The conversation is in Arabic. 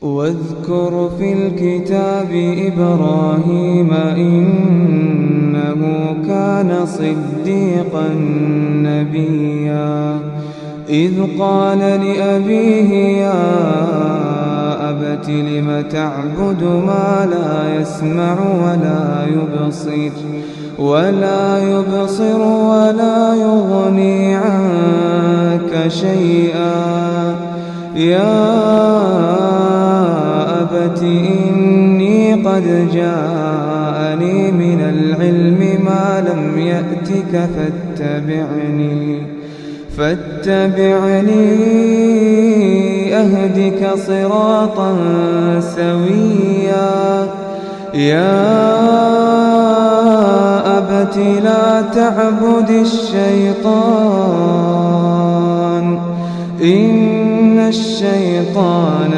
واذكر في الكتاب إبراهيم إنه كان صديقا نبيا إذ قال لأبيه يا أبت لم تعبد ما لا يسمع ولا يبصر ولا يغني عنك شيئا يا أبت إني قد جاءني من العلم ما لم يأتك فاتبعني أهدك صراطا سويا يا أبت لا تعبد الشيطان إن الشيطان